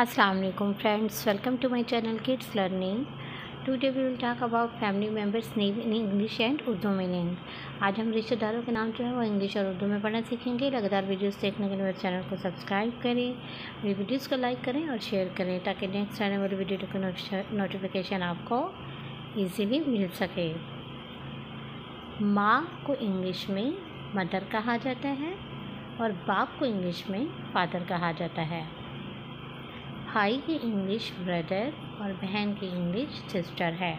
Assalamu alaikum friends, welcome to my channel Kids Learning. Today we will talk about family members name in English and Urdu meaning. आज हम रिश्तेदारों के नाम जो है वो इंग्लिश और उर्दू में पढ़ना सीखेंगे. लगातार वीडियोस देखने के लिए मेरे चैनल को सब्सक्राइब करें, मेरी वीडियोस को लाइक करें और शेयर करें ताकि नेक्स्ट आने वाली वीडियो की नोटिफिकेशन आपको ईजीली मिल सके. माँ को इंग्लिश में मदर कहा जाता है और बाप को इंग्लिश में फादर कहा जाता है. भाई की इंग्लिश ब्रदर और बहन की इंग्लिश सिस्टर है.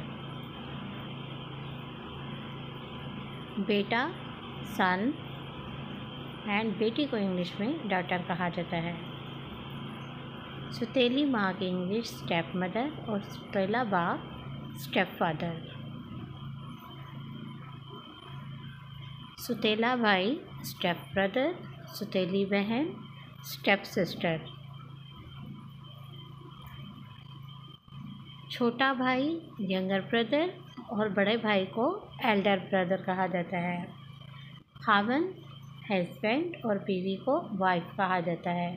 बेटा सन एंड बेटी को इंग्लिश में डॉटर कहा जाता है. सुतीली माँ की इंग्लिश स्टेप मदर और सुतीला बाप स्टेप फादर. सुतीला भाई स्टेप ब्रदर, सुतीली बहन स्टेप सिस्टर. छोटा भाई यंगर ब्रदर और बड़े भाई को एल्डर ब्रदर कहा जाता है. खावन हस्बैंड और बीवी को वाइफ कहा जाता है.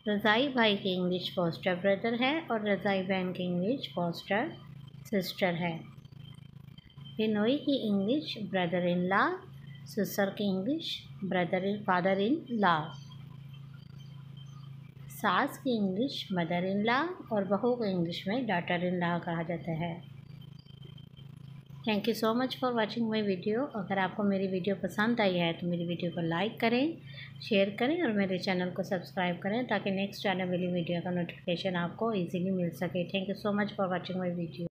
रज़ाई भाई की इंग्लिश फॉस्टर ब्रदर है और रज़ाई बहन की इंग्लिश फॉस्टर सिस्टर है. बिनोई की English brother in law, sister की इंग्लिश फादर इन लॉ. सास की इंग्लिश मदर इन लॉ और बहू को इंग्लिश में डॉटर इन लॉ कहा जाता है. Thank you so much for watching my video. अगर आपको मेरी वीडियो पसंद आई है तो मेरी वीडियो को लाइक करें, शेयर करें और मेरे चैनल को सब्सक्राइब करें ताकि नेक्स्ट आने वाली वीडियो का नोटिफिकेशन आपको इजीली मिल सके. Thank you so much for watching my video.